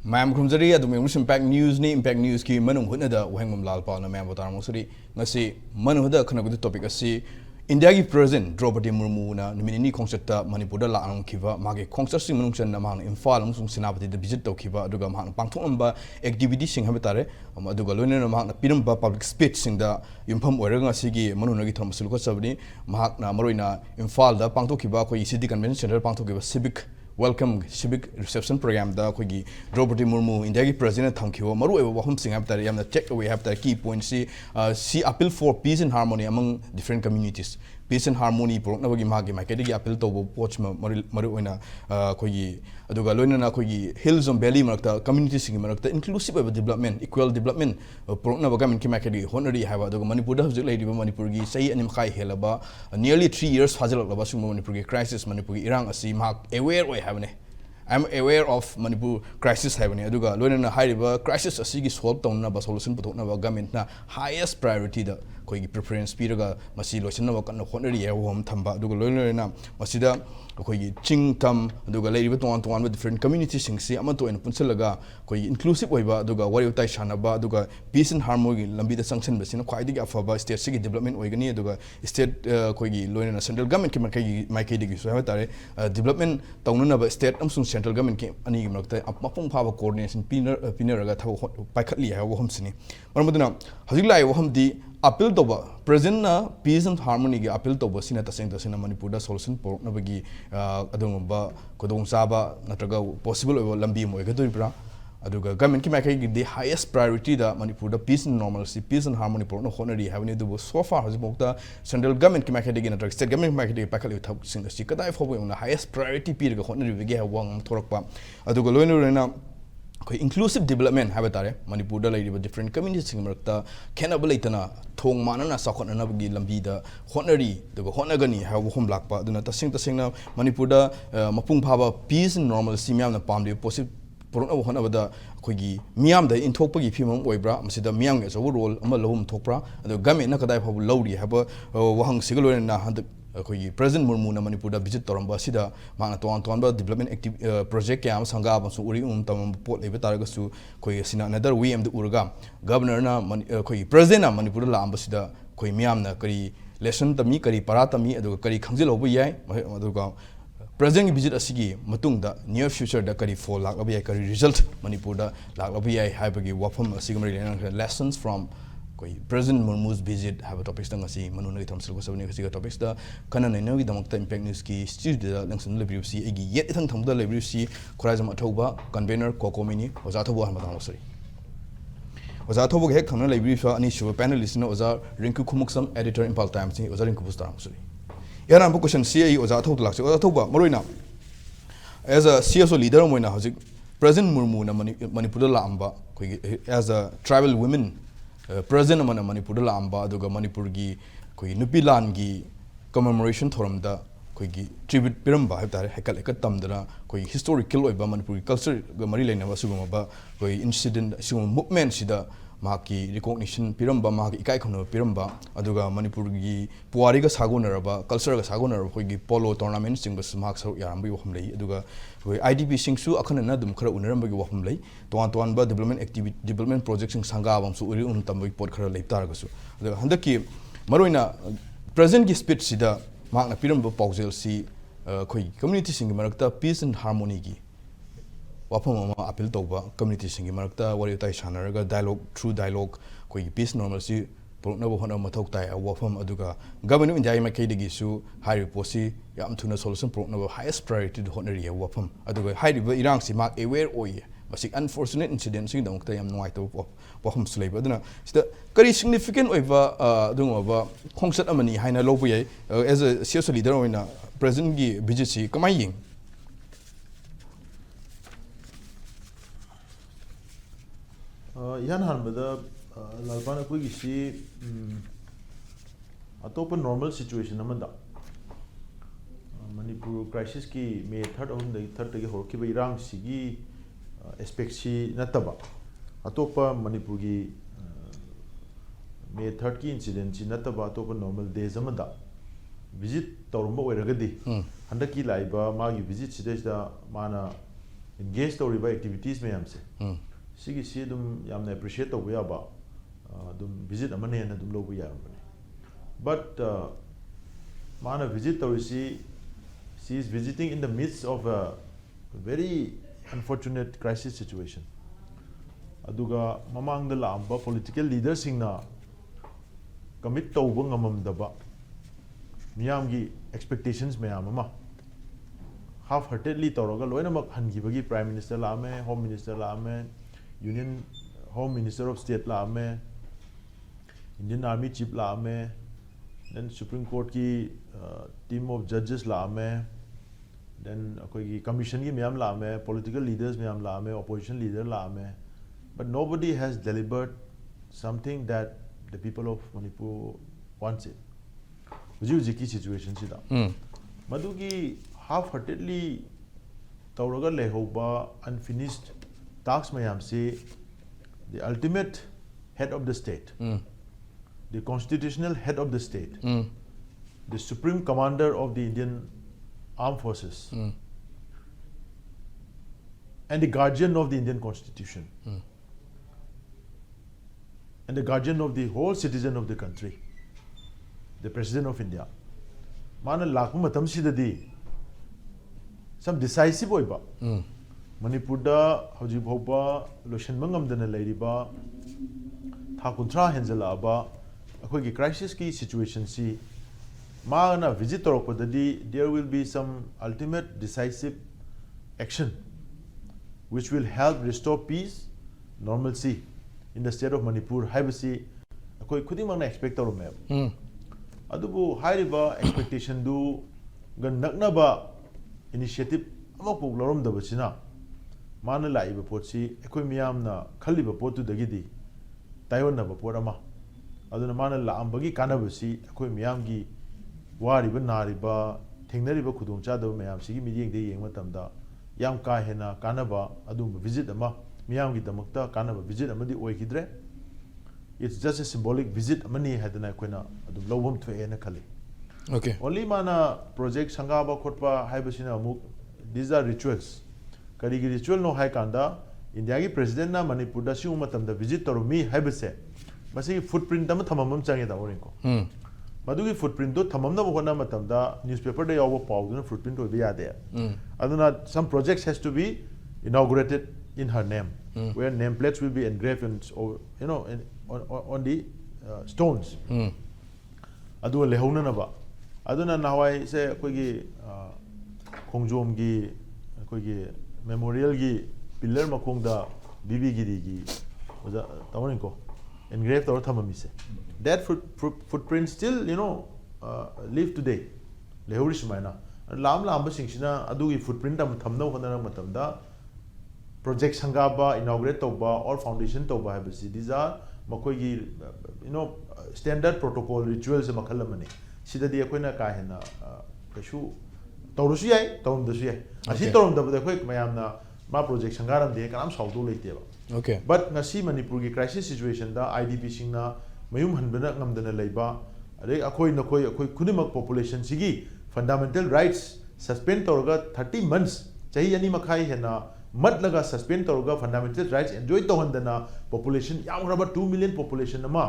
Ma'am Krumzari, the Impact News, Impact News, Manung Hutna, Wahengbam Lalpal, and Mambo Taramosari, Nasi, Manuda, Kanagu topic, see India President, Dropati Murmuna, Mini concert, Manipur, Lang Kiva, Magi, concert Simunction, Among Imphal, Sinapati, the visit to Kiva, Dugam, Pangtumba, activity sing habitare, Madugalun, Among Pirumba public speech, sing the Impam Weranga Sigi, Manunagi Thomasulko Sabni, Mahakna Marina, Imphal, the Pangto Kiva, City Convention, Pangto Kiva civic. Welcome civic reception program da khoi Draupadi Murmu India president thamkhiwa maru eba wahum sing have tare yamna check away have tare key points see appeal for peace and harmony among different communities peace and harmony porokna bagi magi market gi appeal to watch maru oina khoi aduga loina na khoi hills and valley marakta community sing marakta inclusive of development equal development porokna baga min ki market gi honori have aduga Manipur da hujik lady Manipur gi sai anim khai helaba nearly 3 years fazal laba sung Manipur gi crisis Manipur gi irang asi mak aware I'm aware of Manipur crisis happening. Aduga loina hariba crisis asigi solve tawna ba solution putokna ba government na highest priority da koi preference piraga masi loisna ba kana honori ya hom thamba aduga loina masida koi chingtam aduga leiriba ton different communities singsi amato en punsalaga koi inclusive oiba aduga wari utai shanaba aduga peace and harmony lambi da sanction basina khwaidi afaba state sigi development oigani aduga state koi loina central government ki makai digi so tare development tawna ba state amsung central government ke ani makta mapung phaba coordination pineraga thaw paikhatli ha waham sini marmaduna hajik lai waham di appeal to ba present na peace and harmony ge appeal to ba sina tasena Manipur da solution porok na bagi adung ba kodong saba natraga possible lambi mo ga doribra aduga government ki makai gi the highest priority da Manipur da peace and normalcy peace and harmony porok na honori have ni do so far hajik mokta central government ki makai gi natraga state government makai gi pakhali thau sing si kadai fobo na highest priority pi ga honori ge ha wang thorakpa aduga loina inclusive development habatare Manipur da lai different communities sing marakta khenaba leitana thong manana sakhotna bagi lambi da honori da honagani ha hom lakpa aduna tasingna Manipur da mapung phaba peace and normalcy myam na pamde possible porona honaba da khogi miyam da inthokpagi phimam oibra masida miyam ge so role ama lohum thokpra adu government na kadai phabu lawri haba wahang sigalo na hand koi President Murmu na Manipur da visit toramba sida mana ton ba development active project kya sanga ba su uri tam pot lebe taraga su koi sina another way am the urga governor na koi president na Manipur la amba sida koi miyam na kari lesson tami kari paratami adu kari khangjil hobu yai adu president ki visit asigi matung da near future da kari fall lak abai kari result Manipur da lak abai yai haibagi wafam asigam lessons from President MURMU'S visit have a topics tang asi manunagi thamsil ko sabni kasi topics da kana naino gi damakta impact news ki studio da langsun lebriu si egi yet ithang thamda lebriu si Khuraijam Athouba Convenor COCOMI ni Oza Athouba han matang losari Oza Athouba ge hek thamna lebriu sa ani shuba panelist na Oza Rinku Khumukcham editor Imphal Times ni Oza Rinku Bustar losari yana bu question CI Oza Athouba lakse Oza Athouba maroina as a CSO leader moina hojik President MURMU na Manipur la amba as a tribal women President amana Manipur la amba aduga Manipur gi koi nupilan gi commemoration thoram da koi gi tribute piramba habtare hekal ekat tamdana koi historical oiba Manipur culture ga mari leina ba suguma ba koi incident suguma movement sida maki recognition piramba maki ikai khono piramba aduga Manipur gi puari ga sagonaraba culture ga sagonaraba koi gi polo tournament sing ba smak saru yarambi waham lei aduga koi IDP singsu akhana na dum khara unaram gi waham lei ton ba development activity development projects sing sanga bam su uri tambai pot khara lei tar ga su aduga handaki maroina present gi speech sida makna piramba paujel si koi community sing marakta peace and harmony gi wafam ama appeal toba community singi marakta wari tai sanaraga dialogue through dialogue koi peace normalcy porna bo hona mathok tai wafam aduga government india ma kai digi su high posi yam thuna solution porna bo highest priority honori wafam aduga high irang si mark aware oye basic unfortunate incident sing dong ta yam noi to wafam slave aduna sida kari significant oiba adunga ba khongsat amani haina lobu yai as a social leader oina president gi visit si kamai ying Yan hanbada lalpana koi gisi atopa normal situation amanda Manipur crisis ki May 3rd ki horkiba irang sigi aspect si nataba atopa Manipur ki May 3rd ki incident si nataba atopa normal days amanda visit tawrumba oiragadi handaki laiba magi visit sidesda mana engage tawriba activities mayam se sigi si dum yamna appreciate tawba ya ba dum visit amane na dum lobu ya but mana visit tawisi she is visiting in the midst of a very unfortunate crisis situation aduga mamang da laamba political leaders singna commit tawba ngamam daba miyam gi expectations mayam ama half-heartedly tawraga loinamak hangibagi prime minister laame home minister laame union home minister of state laame indian army chief laame then supreme court ki team of judges laame then koi ki commission ki mayam laame political leaders mayam laame opposition leader laame but nobody has delivered something that the people of Manipur wants it huji ki situation sida madugi half-heartedly tawraga lehoba unfinished tasks mayam se the ultimate head of the state the constitutional head of the state the supreme commander of the Indian armed forces and the guardian of the Indian constitution and the guardian of the whole citizen of the country the president of India mana lakpa matam sidadi some decisive oiba Manipur da hoji bhoba lotion mangam dana lairiba tha kunthra henjala ba akhoi gi crisis ki situation si ma na visit torokodadi there will be some ultimate decisive action which will help restore peace normalcy in the state of Manipur haibasi akhoi khuding mang na expect torome adubu hairiba expectation du gan nakna ba initiative amok pok lorom da bachina mana laiba potsi ekoi miyam na khaliba potu dagidi taiwan na ba porama aduna mana laambagi kanabasi ekoi miyam gi wariba nariba thengnariba khudong cha da miyam sigi miyeng de yeng matamda yam ka hena kanaba adum visit ama miyam gi damakta kanaba visit amadi oikidre it's just a symbolic visit amani hadana koina adum lobom thwe na khali okay only mana project sangaba khotpa haibasina amuk these are rituals karigi ritual no hai kanda india gi president na Manipur da siu matam da visit torumi haibase masi footprint am thamamam change da orin ko madu gi footprint do thamam na bhona matam da newspaper da yawo paw na footprint do ya de aduna some projects has to be inaugurated in her name where name plates will be engraved and on the stones adu lehona na ba aduna nawai se koigi khongjom gi koigi memorial gi pillar makong da bibi giri gi oja tawon ko engraved or thamami se that footprint still live today lehuri sumaina lam lam ba singsina adu gi footprint am thamno hona matam da project sangaba inaugurate toba or foundation toba habisi these are makoi gi standard protocol rituals makhala mane sidadi akoina ka hena kashu tawrusu yai tawumdasu yai asi tawumdabada khoi mayamna ma project sangaram de kanam saudu leiteba okay but ngasi Manipur gi crisis situation da IDP singna mayum hanbana ngamdana leiba ade akoi kunimak population sigi fundamental rights suspend tawraga 30 months chahi ani makhai hena matlaga suspend tawraga fundamental rights enjoy tawhandana population yagraba 2 million population ama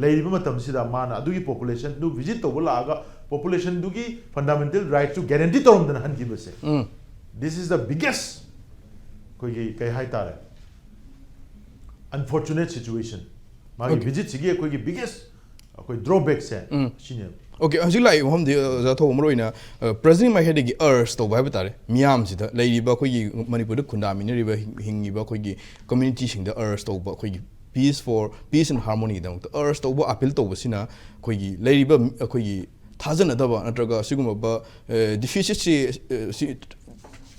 leiriba matam sida mana adugi population du visit to bulaga population dugi fundamental right to guarantee torom dan han gibase this is the biggest koi hai tare unfortunate situation magi visit sigi koi biggest koi drawback se sine okay hajik lai hom de za tho mroina president mai hedi gi urge to bai batare miyam sida leiriba koi Manipur da khunda mi ne riba hingiba koi gi community sing da urge to ba koi peace and harmony da urge to ba appeal to basina koi gi leiriba koi gi thajana da ba natraga siguma ba deficit si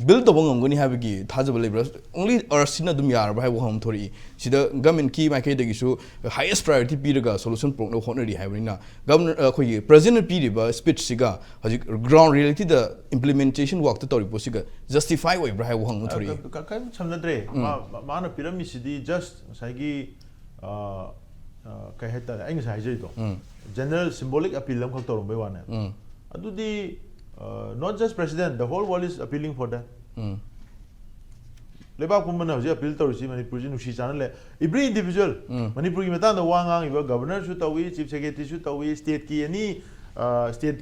build the ngoni have gi thajaba lebra only urge sina dum yar ba hom thori sida government ki mai kai da gi su highest priority pi daga solution pro no honori haibina governor koi gi president pi ba speech siga haji ground reality the implementation work to tori posiga justify oi bra hom thori kai chamnadre ma na pyramid sidi just saigi kai heta ai ngai sai to general symbolic appeal lam khak torom bai wana adudi not just president the whole world is appealing for that लेबाक पुमना हजे appeal तौरसी Manipur जी नुसी चाना ले every individual Manipur की मतदान वांगांग इबा governor सु Tawi chief secretary सु तवी state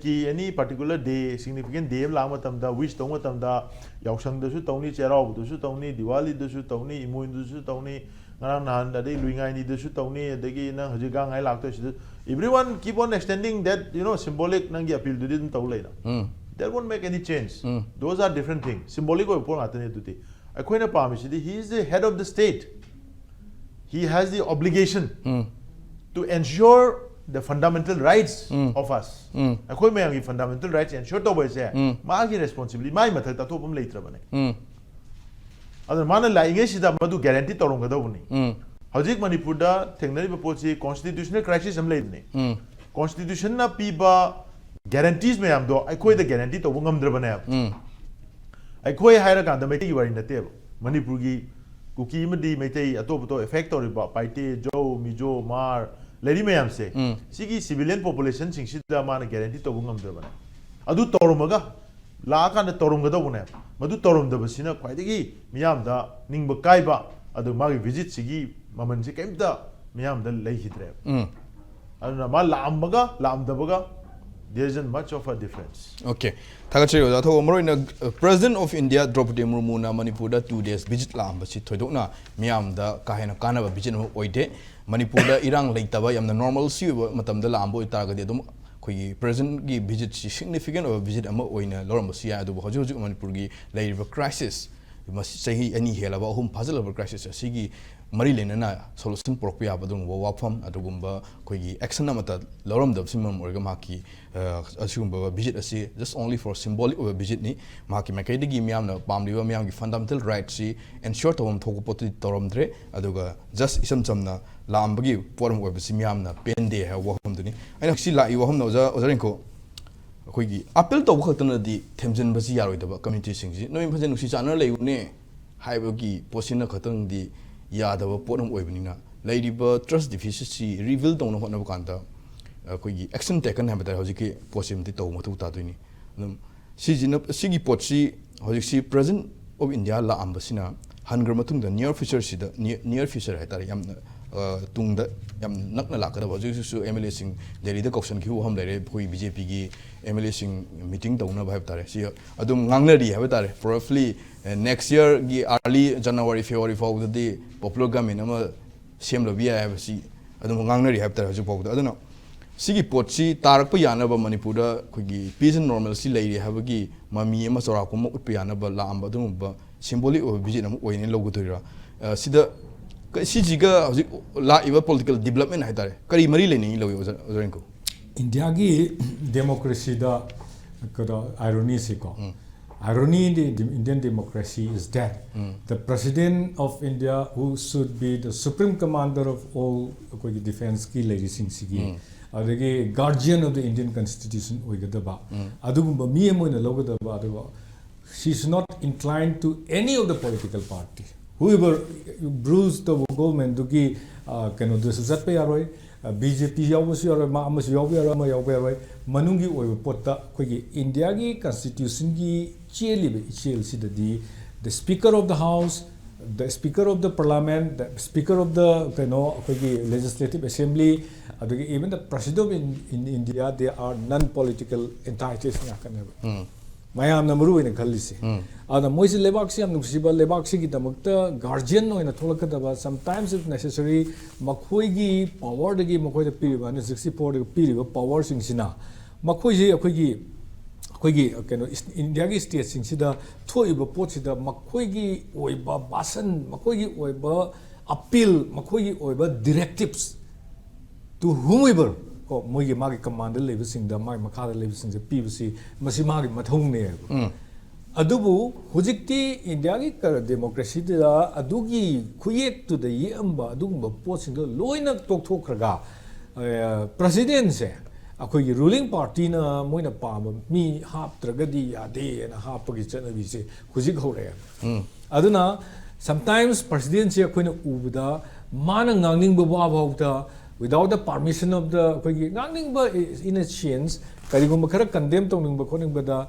की any particular day significant day लांग मतमदा विश तौंग मतमदा यावसंग दसु तौनी चेराव दसु तौनी दिवाली दसु तौनी इमोइन दसु तौनी ngarang nahan dadi luingai ni desu tawni adagi na hajigang ai lakto sidu everyone keep on extending that symbolic nangi appeal du din taw leina that won't make any change those are different things symbolic or pon atane duti akoina pami sidi he is the head of the state he has the obligation to ensure the fundamental rights of us akoi me angi fundamental rights ensure to boy se ma gi responsibility mai mathak ta thopum leitra bane other माना लाइंगे सिदा मधु guarantee तौरंगदबनी हजिक Manipur दा थेंगनरिबा पोची constitutional crisis हम लेने constitution ना पीबा guarantees में हम दो अखोय द गारंटी तो ngमद्रबने अखोय हायरा कांदा मेटे की वारी नते मणिपुर की कुकी मदी मेटे अतोप तो इफेक्ट तौरिबा पाइटे जो मिजो मार लेरी मैम से सिगी सिविलियन पॉपुलेशन सिंगसिदा माना गारंटी तो ngमद्रबने अदु तौरमगा लाकान तौरमगदबने मधु तौरमदबसिना ख्वाइदगी मियामदा निंगब काइबा अदु मागी विजिट सिगी ममन से केमता मियामदा लेहिद्रे अदुना मा लामदबगा there isn't much of a difference. Okay. Thakachiri oda tho omro ina President of India Draupadi Murmu na Manipur da 2 days visit la amba si thoidokna miyam da kahena kana ba visit no oide Manipur da irang leitaba yamna normal si matam da la amba itaga de dum khoi President gi visit si significant or visit ama oina loram si ya do hoju hoju Manipur gi leiba crisis mas sahi ani helaba hum puzzle crisis sigi mari lenana solution propia badung wafam adugumba khoi action amata loram da simam orga maki asumba visit asi just only for symbolic visit ni maki makai digi miam na pamliwa miam gi fundamental rights si ensure to thok pot toramdre aduga just isam chamna lambagi forum web si miam na pende ha wahum duni aina si la i wahum na ozarin ko khoi gi appeal to khatana di themjin basi yaroi da community sing ji noi phajen nusi chana leiu ne haibagi posina khatang di yadaba potam oibnina leidiba trust deficiency reveal tong na hotna kanta koi action taken habata hojiki possibility to mathu ta doini sigi potsi hojiki president of India la ambasina hangar matung da near future sida near future haitari yam tungda yam nakna lakada hojiki su MLA sing delhi da caution ki hom lere koi BJP gi MLA sing meeting tawna bhai tare si adum ngangnari habata roughly next year gi early January February forward the popular government ama sem lo bia have si adum ngangnari habata hojik forward aduna sigi potsi tarak pa yana ba Manipur da khogi peace and normalcy leiri habagi mami ama sora ko ut pa yana ba la amba dum ba symbolic of vision am oine logo toira sida si ga hojik la iba political development haitare kari mari le ni lo ozarenko India ki democracy da kada irony se ko irony in the Indian democracy is that the president of India who should be the supreme commander of all defense ki lady sing sigi adagi guardian of the Indian constitution oigadaba adugumba mi emoina logadaba adugo she is not inclined to any of the political party whoever bruise the government dugi kano this zat pe yaroi BJP yawasu yaroi ma amasu yawu yaroi ma yawu yaroi manungi oiba potta kogi India gi constitution gi chelibe chel sidadi the speaker of the house the speaker of the parliament the speaker of the legislative assembly even the president in India they are non political entities ngakaneba mayam na muru ina khallisi ada moise lebak si am nusiba lebak si gi damakta guardian oina tholakadaba sometimes if necessary makhoi gi power gi makhoi da piriba na 64 gi piriba power sing sina makhoi ji akhoi gi India gi state sing sida thoiba pot sida makhoi gi oiba basan makhoi gi oiba appeal makhoi gi oiba directives to whomever mogi magi commander level sing da mai makha level sing pbc masi magi mathong ne adubu hujikti India gi democracy da adugi khuyek to the yamba adugumba post do loina tok thokraga president se akoi ruling party na moina pa mi hap tragadi ade na hap gi chana bi se hujik hore aduna sometimes president se akoi na ubuda mana ngangning ba ba without the permission of the in a sense ꯀꯔꯤꯒꯨꯝꯕ ꯈꯔ condemn ꯇꯧꯅꯤꯡꯕ ꯈꯣꯠꯅꯤꯡꯕꯗ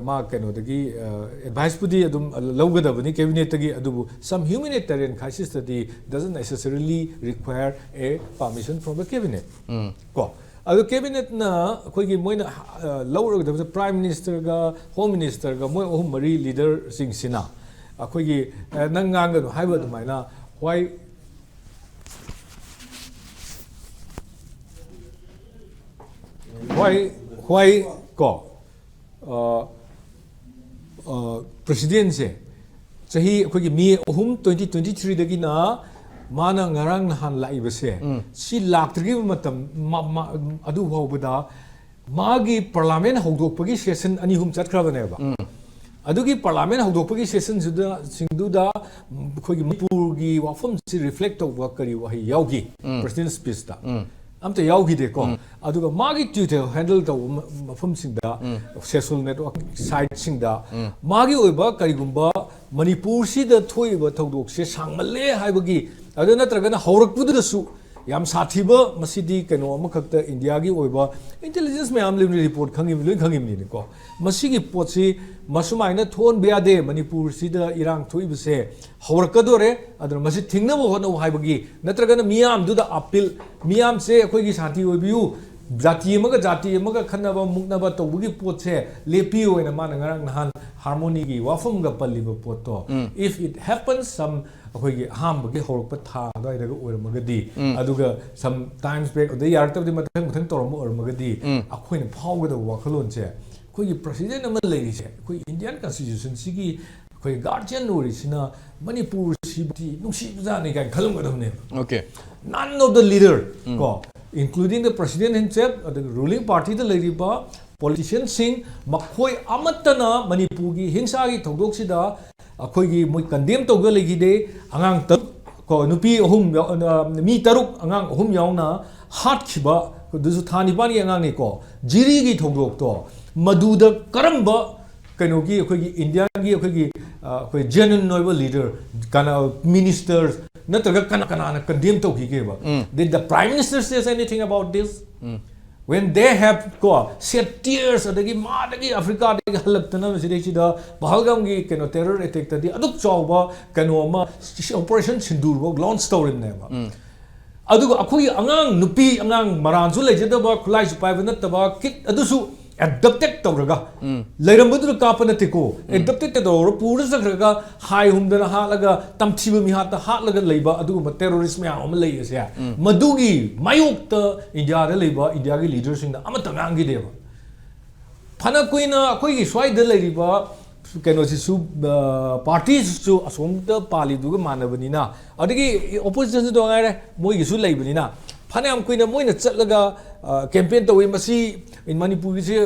ꯃꯥ ꯀꯩꯅꯣꯗꯒꯤ ꯑꯦꯗꯚꯥꯏꯁꯄꯨꯗꯤ ꯑꯗꯨꯝ ꯂꯧꯒꯗꯕꯅꯤ ꯀꯦꯕꯤꯅꯦꯠꯇꯒꯤ ꯑꯗꯨꯕꯨ some humanitarian crisis-ꯇꯗꯤ doesn't necessarily require a permission from the cabinet ꯀꯣ ꯑꯗꯨ ꯀꯦꯕꯤꯅꯦꯠꯅ ꯑꯩꯈꯣꯏꯒꯤ ꯃꯣꯏꯅ ꯂꯧꯔꯒꯗꯕꯁꯦ ꯄ꯭ꯔꯥꯏꯝ ꯃꯤꯅꯤꯁꯇꯔꯒ ꯍꯣꯝ ꯃꯤꯅꯤꯁꯇꯔꯒ ꯃꯣꯏ ꯑꯍꯨꯝ ꯃꯔꯤ ꯂꯤꯗꯔꯁꯤꯡꯁꯤꯅ ꯑꯩꯈꯣꯏꯒꯤ ꯅꯪ ꯉꯥꯡꯒꯅꯨ ꯍꯥꯏꯕ ꯑꯗꯨꯃꯥꯏꯅ why ko president se chahi akhoi gi mi 2023 dagi na mana ngarang nahan lai base si laktrigi matam adu hobada magi parliament hogdokpagi session ani hum chatkrabane ba adugi parliament hogdokpagi session singduda akhoi gi Manipur gi wafam si reflect tawba kari wahi yaugi president speech da amta yaugi de ko aduga magi tutor handle taw mafum singda social network site singda magi oiba karigumba Manipur si da thoiba thawdok se sangmalle haibagi adu natragana haurakpudu su yam sathiba masidi keno amakhakta India gi oiba intelligence mayam limni report khangim loi khangim ni ko masigi potsi masumaina thon beade Manipur si da irang thoibse haurakadore adu masi thingnabo hono haibagi natragana miyam du da appeal miyam se akhoi gi sathi oibiu jati amaga khanaba muknaba tawbugi potse lepi oina mana ngarang nahan harmony gi wafum ga palliba potto if it happens some akhoi gi hambagi horakpa tha dairaga oiramagadi aduga some times break the yartabdi mathang torom oiramagadi akhoi na phawga da wakhalon che akhoi gi president ama leiri che akhoi Indian constitution sigi akhoi guardian nori sina Manipur sibti nungsi jani ga khalumgadamne okay none of the leader ko including the president himself the ruling party the leriba politicians sing makhoi amatana Manipur gi hingsa gi thodok sida akhoi gi moi condemn tawga legi de angang tar ko nupi ahum mi taruk angang ahum yauna hat khiba dusu thani pani angang ni ko jiri gi thodok to maduda karamba kaino gi akhoi gi India gi akhoi gi akhoi genuine noble leader kana ministers natraga kana condemn to gi ba did the prime minister says anything about this when they have shed tears adagi madagi Africa dagi halaptana sidai da Wahengbam gi keno terror attack tadi aduk chawba keno ma operation sindur bo launch story ne ba adugo akhoi angang nupi angang maransu lejada ba khulai su pai ba nataba kit adusu adapted tawraga leirambadu kapana tiko adapted tawra pura sagraga hai humdana halaga tamthiba mi hata halaga leiba adugo terrorist me am lei ase madugi mayokta India da leiba India gi leaders sing da amata ngangi deba phana koina akoi gi swai da leiriba keno si su parties su asomda pali duga manabani na adigi opposition do ngaire moi gi su leibani na phana am koina moina chatlaga campaign tawi masi in Manipur se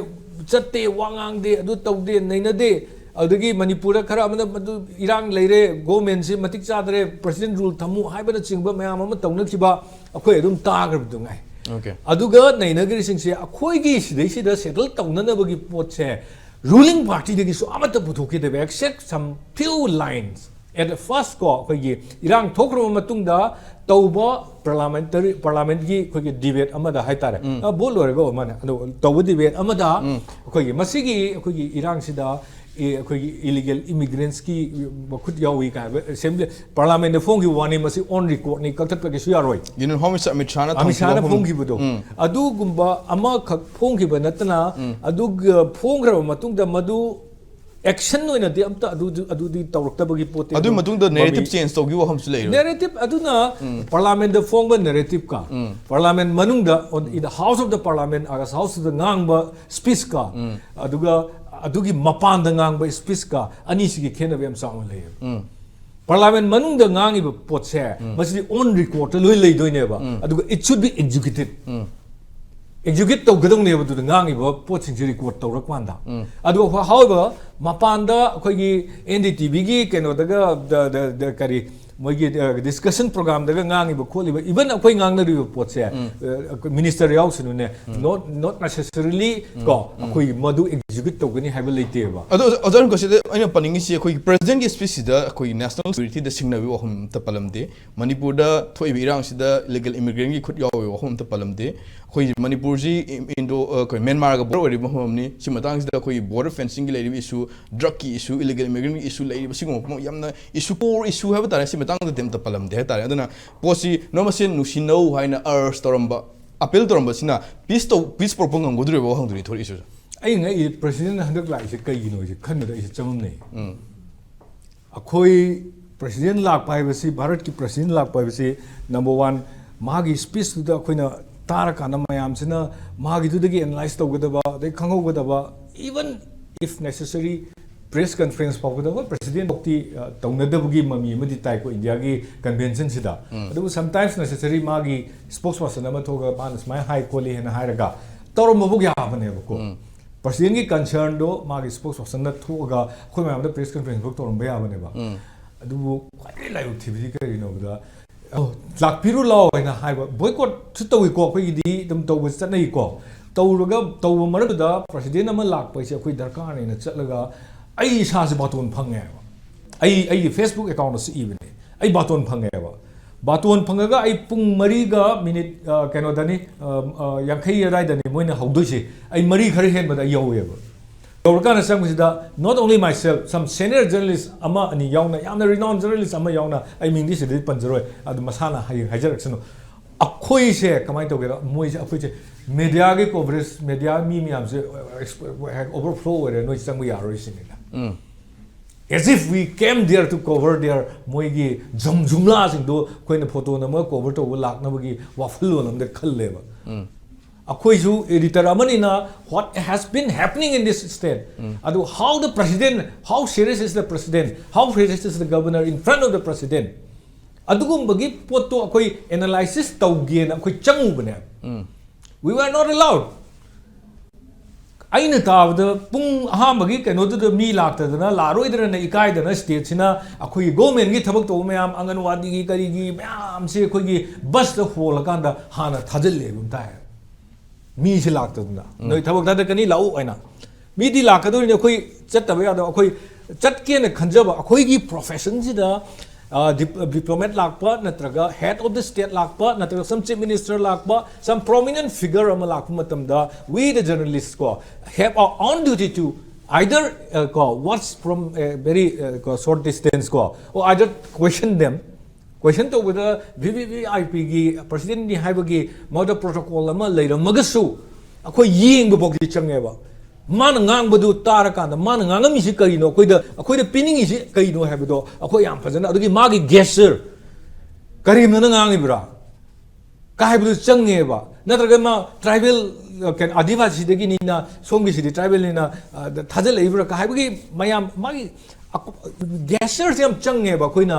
chatte wangang de adu tawde naina de adagi Manipur khara amana madu irang leire government se matik chadre president rule thamu haibana chingba mayam ama tawna khiba akhoi adum tagrab du ngai okay aduga naina gri sing se akhoi gi sidai sida settle tawna na bagi pot se ruling party de gi su amata puthoki de except some few lines at the first ko akhoi gi irang thokro matung da tawba parliament gi akhoi gi debate amada haitare bol lore go mana adu tawba debate amada akhoi gi masigi akhoi gi irang sida akhoi gi illegal immigrants ki khut yawi ka assembly parliament de phone gi wani masi on record ni kaltat pa gi su yaroi you know how much amithana phone gi budo adu gumba ama khak phone gi banatna adu phone gra matung da madu action no ina de amta adu di tawraktabagi pote adu matung da narrative change to gi wa hamsu lei narrative aduna parliament the form narrative ka parliament manung da in the house of the parliament as house of the ngang ba speech ka aduga adugi mapan da ngang ba speech ka ani sigi khena bem saung lei parliament manung da ngang iba pot se masi on record loi lei doine ba aduga it should be execute to gadong ne badu ngang iba pot sing record to rakwanda adu however mapanda akhoi gi NDTV gi keno daga the kari mogi discussion program daga ngang iba kholi even akhoi ngang na ri pot se minister yaw sunu ne not necessarily ko akhoi madu execute to gani haiba leite ba adu other ko se aina paningi si akhoi president gi speech da akhoi national security da singnawi wa hum ta palamde Manipur da thoi birang sida illegal immigrant gi khut yaw wa hum ta palamde khoi Manipur ji Indo khoi Myanmar ga border ri mahom ni si matang sida khoi border fencing gi lady issue drug ki issue illegal immigrant issue lady ba singom mo yamna issue core issue have tare si matang da dem ta palam de tare adana posi no masin nu sino haina storamba appeal toramba sina peace propaganda godre bo hangduri thori issue ai ngai president handak lai se kai no se khan da se chamam nei akhoi president lak pai basi bharat ki president lak pai basi number 1 magi speech da khoina tar kana mayam sina magi du dagi analyze tawgadaba dai khangogada even if necessary press conference pawgadaba president okti tawnadabagi mami madi tai ko india gi convention sida adu sometimes necessary magi spokesperson ama thoga panas mai high quality hena hairaga tawrom bu ya bane ko president ki concern do magi spokesperson na thoga khoi mayam da press conference book tawrom ba ya bane ba adu kwai lai activity ka ino da lak piru law na hai boycott chu tawi ko khoi di dum taw chat nei ko tawraga taw mar da president ama lak pai se khoi darkar ne na chatlaga ai sa se baton phange ai Facebook account se ibne ai baton phange ba baton phangaga ai pung mari ga minute keno dani yankhai rai dani moina hawdoi se ai mari khare hen ba da yowe ba tawraka sang sida not only myself some senior journalist ama ani yauna yamna renowned journalist ama yauna ai mingdi se panjaroi adu masana hajar sino akhoi se kamai to gera moi se akhoi se media ge coverage media mi am se overflow ore noi sang ya roi sin as if we came there to cover their moi gi jumla sing do koina photo na ma cover to lak na bagi waflo nam de khalle ba akhoi su editor amani na what has been happening in this state adu how the president how serious is the president how serious is the governor in front of the president adugum bagi poto akhoi analysis tawge na akhoi changu bane we were not allowed aina tabda pung aha bagi kano du mi lakta dana laroi dana na ikai dana state sina akhoi government gi thabak to mayam anganwadi gi kari gi mayam se akhoi gi bus da hol kanda hana thajal le bum tai mi se lakta dana noi thabak da kani lau aina mi di lakadu ni akhoi chat ta ba da akhoi chat ke na khanjaba akhoi gi profession sida diplomat lakpa natraga head of the state lakpa natraga some chief minister lakpa some prominent figure ama lakpa matamda we the journalists ko have our own duty to either watch from a very short distance ko or either question them question to with the VVIP gi president ni haibagi moda protocol ama leiramagasu akoi yeng bok ji changeba man ngang badu tarakanda man ngangam isi karino akoida pinning isi karino habdo akoi yam phajana adugi magi gesture karim na ngang ibra kai badu change ba natraga ma tribal can adivasi degi ni na somgi si tribal ni na thajal ibra kai bagi mayam magi gestures yam change ba koina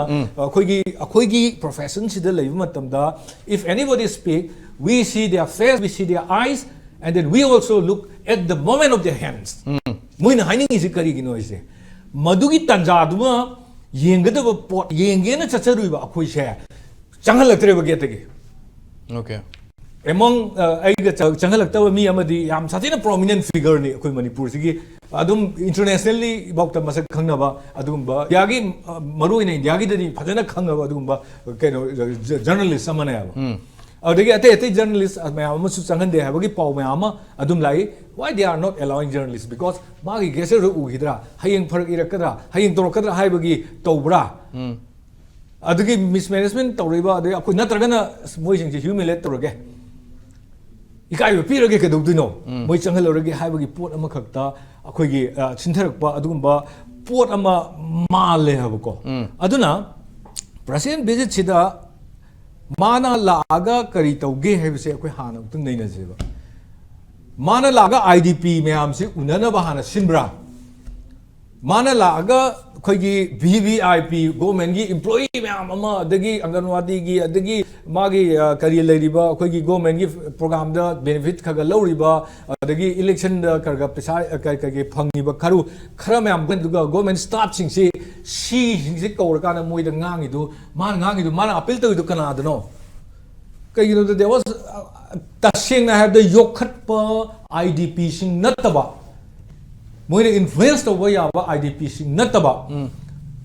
akoigi profession si de leiba matamda if anybody speak we see their face we see their eyes and then we also look at the moment of their hands moina haining is kari gi no ise madugi tanja duma yengadaba pot yengena chacharui ba akhoi se changalaktre ba getagi okay among aiga changalakta mi amadi yam satina prominent figure ni akhoi Manipur sigi adum internationally bokta masak khangna ba adum ba yagi maru ina yagi dani phajana khangna ba adum ba keno journalist samana ba adagi ate journalists mayam su changhande habagi paw mayam adum lai why they are not allowing journalists because magi geser ru ugidra hayeng pharak irakadra hayeng torokadra haibagi tobra adagi mismanagement toriba ade akoi natragana moi sing humiliate torage ikai pirage kedudino moi changhalorage haibagi pot ama khakta akoi gi chintharakpa adugumba pot ama male habako aduna president visit sida mana laga kari tauge hai se koi hana tung nei na jeba mana laga IDP mayam se unana ba hana sinbra mana laga khoi gi VVIP government gi employee mayam ama adagi anganwadi gi adagi magi kari leiriba khoi gi government gi program da benefit khaga loriba adagi election da karga pesa kai phangiba kharu khara mayam kan duga government staff sing si sing kaur kana moi da ngangi du mana appeal to du kana dano kai you know there was tasing I have the yokhat pa IDP sing nataba moi influence to ya ba IDP sing nataba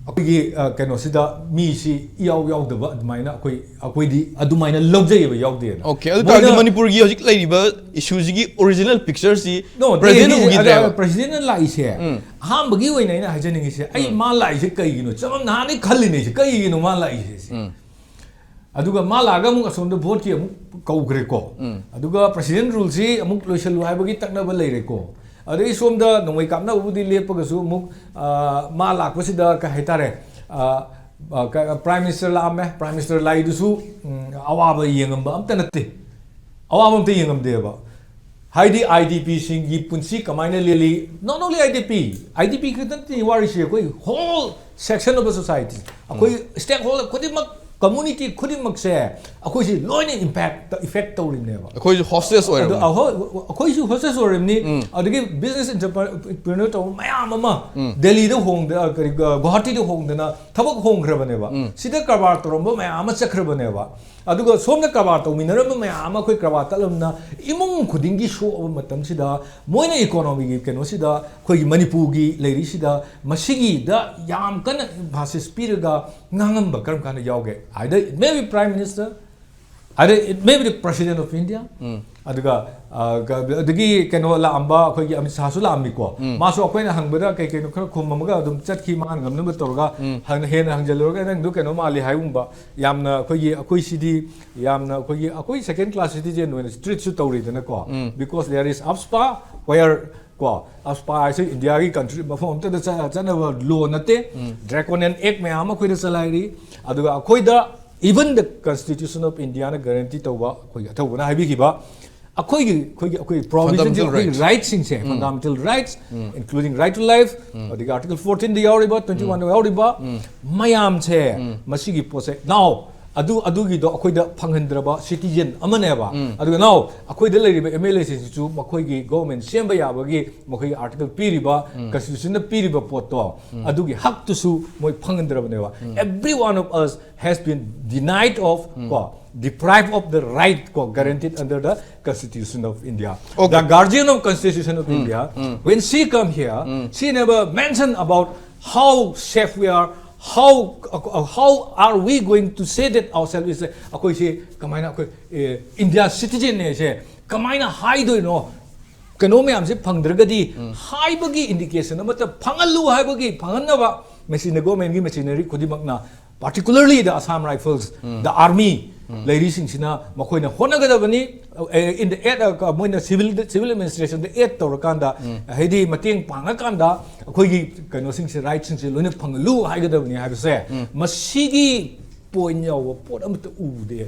ꯑꯩꯈꯣꯏꯒꯤ ꯀꯩꯅꯣꯁꯤꯗ ꯃꯤꯁꯤ ꯏꯌꯥꯎ ꯌꯥꯎꯗꯕ ꯑꯗꯨꯃꯥꯏꯅ ꯑꯩꯈꯣꯏꯗꯤ ꯑꯗꯨꯃꯥꯏꯅ ꯂꯧꯖꯩꯌꯦꯕ ꯌꯥꯎꯗꯦꯅ okay ꯑꯗꯨ ꯇꯥꯔꯗꯤ ꯃꯅꯤꯄꯨꯔꯒꯤ ꯍꯧꯖꯤꯛ ꯂꯩꯔꯤꯕ ꯏꯁꯨꯁꯤꯒꯤ ꯑꯣꯔꯤꯖꯤꯅꯦꯜ ꯄꯤꯛꯆꯔꯁꯤ ꯄ꯭ꯔꯦꯖꯦꯟꯠ ꯎꯈꯤꯗ꯭ꯔꯦꯕ ꯄ꯭ꯔꯦꯁꯤꯗꯦꯟꯠꯅ ꯂꯥꯛꯏꯁꯦ ꯑꯍꯥꯟꯕꯒꯤ ꯑꯣꯏꯅ ꯑꯩꯅ ꯍꯥꯏꯖꯅꯤꯡꯉꯤꯁꯦ ꯑꯩ ꯃꯥ ꯂꯥꯛꯏꯁꯦ ꯀꯩꯒꯤꯅꯣ ꯆꯃꯝ ꯅꯍꯥꯟꯗꯩ ꯈꯜꯂꯤꯅꯦ ꯀꯩꯒꯤꯅꯣ ꯃꯥ ꯂꯥꯛꯏꯁꯦ ꯑꯗꯨꯒ ꯃꯥ ꯂꯥꯛꯑꯒ ꯑꯃꯨꯛ ꯑꯁꯣꯝꯗ ꯚꯣꯠꯀꯤ ꯑꯃꯨꯛ ꯀꯧꯈ꯭ꯔꯦꯀꯣ ꯑꯗꯨꯒ ꯄ꯭ꯔꯦꯁꯤꯗꯦꯟꯠ ꯔꯨꯜꯁꯤ ꯑꯃꯨꯛ ꯂꯣꯏꯁꯜꯂꯨ ꯍꯥꯏꯕꯒꯤ ꯇꯛꯅꯕ ꯂꯩꯔꯦꯀꯣ ꯑꯗꯩ ꯁꯣꯝꯗ ꯅꯣꯡꯃꯩ ꯀꯥꯞꯅꯕꯕꯨꯗꯤ ꯂꯦꯞꯄꯒꯁꯨ ꯑꯃꯨꯛ ꯃꯥ ꯂꯥꯛꯄꯁꯤꯗ ꯀꯩ ꯍꯥꯏꯇꯥꯔꯦ ꯄ꯭ꯔꯥꯏꯝ ꯃꯤꯅꯤꯁꯇꯔ ꯂꯥꯛꯑꯝꯃꯦ ꯄ꯭ꯔꯥꯏꯝ ꯃꯤꯅꯤꯁꯇꯔ ꯂꯥꯛꯏꯗꯨꯁꯨ ꯑꯋꯥꯕ ꯌꯦꯡꯉꯝꯕ ꯑꯝꯇ ꯅꯠꯇꯦ ꯑꯋꯥꯕ ꯑꯝꯇ ꯌꯦꯡꯉꯝꯗꯦꯕ ꯍꯥꯏꯗꯤ ꯑꯥꯏ ꯗꯤ ꯄꯤꯁꯤꯡꯒꯤ ꯄꯨꯟꯁꯤ ꯀꯃꯥꯏꯅ ꯂꯦꯜꯂꯤ ꯅꯣꯠ ꯑꯣꯟꯂꯤ ꯑꯥꯏ ꯗꯤ ꯄꯤ ꯈꯛꯇ ꯅꯠꯇꯦ ꯋꯥꯔꯤꯁꯦ ꯑꯩꯈꯣꯏ ꯍꯣꯜ ꯁꯦꯛꯁꯟ ꯑꯣꯐ ꯁꯣꯁꯥꯏꯇꯤ ꯑꯩꯈꯣꯏ ꯁ꯭ꯇꯦꯛ ꯍꯣꯜꯗꯔ ꯈꯨꯗꯤꯡꯃꯛ ꯀꯝꯃꯨꯅꯤꯇꯤ ꯈꯨꯗꯤꯡꯃꯛꯁꯦ ꯑꯩꯈꯣꯏꯁꯤ ꯂꯣꯏꯅ ꯏꯐꯦꯛ ꯇꯧꯔꯤꯅꯦꯕ ꯑꯩꯈꯣꯏꯁꯨ ꯍꯣꯁꯇꯦꯁ ꯑꯣꯏꯔꯕꯅꯤ ꯑꯩꯈꯣꯏꯁꯨ ꯍꯣꯁꯇꯦꯁ ꯑꯣꯏꯔꯤꯕꯅꯤ ꯑꯗꯒꯤ ꯕꯤꯖꯤꯅꯦꯁ ꯑꯦꯟꯇꯔꯄ꯭ꯔꯤꯅꯔ ꯇꯧꯕ ꯃꯌꯥꯝ ꯑꯃ ꯗꯦꯜꯂꯤꯗ ꯀꯔꯤ ꯒꯨꯋꯥꯍꯥꯇꯤꯗ ꯍꯣꯡꯗꯅ ꯊꯕꯛ ꯍꯣꯡꯈ꯭ꯔꯕꯅꯦꯕ ꯁꯤꯗ ꯀꯔꯕꯥꯔ ꯇꯧꯔꯝꯕ ꯃꯌꯥꯝ ꯑꯃ ꯆꯠꯈ꯭ꯔꯕꯅꯦꯕ ꯑꯗꯨꯒ ꯁꯣꯝꯗ ꯀꯔꯕꯥꯔ ꯇꯧꯃꯤꯟꯅꯔꯝꯕ ꯃꯌꯥꯝ ꯑꯃ ꯑꯩꯈꯣꯏ ꯀꯔꯕꯥꯔ ꯇꯠꯂꯝꯅ ꯏꯃꯨꯡ ꯈꯨꯗꯤꯡꯒꯤ ꯁꯣꯛꯑꯕ ꯃꯇꯝꯁꯤꯗ ꯃꯣꯏꯅ ꯏꯀꯣꯅꯣꯃꯤꯒꯤ ꯀꯩꯅꯣꯁꯤꯗ ꯑꯩꯈꯣꯏꯒꯤ ꯃꯅꯤꯄꯨꯔꯒꯤ ꯂꯩꯔꯤꯁꯤꯗ ꯃꯁꯤꯒꯤꯗ ꯌꯥꯝ ꯀꯟꯅ ꯏꯝꯐꯥꯁꯤꯁ ꯄꯤꯔꯒ ꯉꯥꯡꯉꯝꯕ ꯀꯔꯝ ꯀꯥꯟꯗ ꯌꯥꯎꯒꯦ either it may be prime minister either it may be the president of India aduga adagi keno la amba akhoi gi amit sasu la ammi ko maso akhoi na hangbada kai kai no khara khumamaga adum chatki man ngamna ba torga hena hangjaloga nang du keno mali haibumba yamna akhoi sidi yamna akhoi second class citizen when street su tawri dana ko because there is upspa where ko aspa ai India gi country mafom ta da chana law nate draconian act me ama khoi da salai aduga akhoi da even the constitution of India na guarantee tawba khoi athau na habi kiba akhoi provisions of rights sing se fundamental rights including right to life the article 14 the yauriba 21 yauriba mayam che masigi pose now adugi do akhoi da phanghandraba citizen amaneba aduga now akhoi da leriba MLA chu makhoi gi government semba yabagi makhoi article piriba constitution na piriba poto adugi hak to su moi phanghandraba neba every one of us has been denied of deprived of the right guaranteed under the Constitution of India. The guardian of Constitution of India, when she come here, she never mentioned about how safe we are. How are we going to say that ourselves is akoi se kamaina akoi India citizen ne se kamaina hai do no kano me amse phangdragadi hai bagi indication amata phangalu hai bagi phanganaba machine government gi machinery khodimakna particularly the Assam Rifles the army ladies sina makoina honagadabani in the aid moina civil administration the aid tawrakanda haidi mateng pangakanda akhoi gi kano sing se right sing se loina phanglu haigadabani haibase masigi point yaw pot amata ude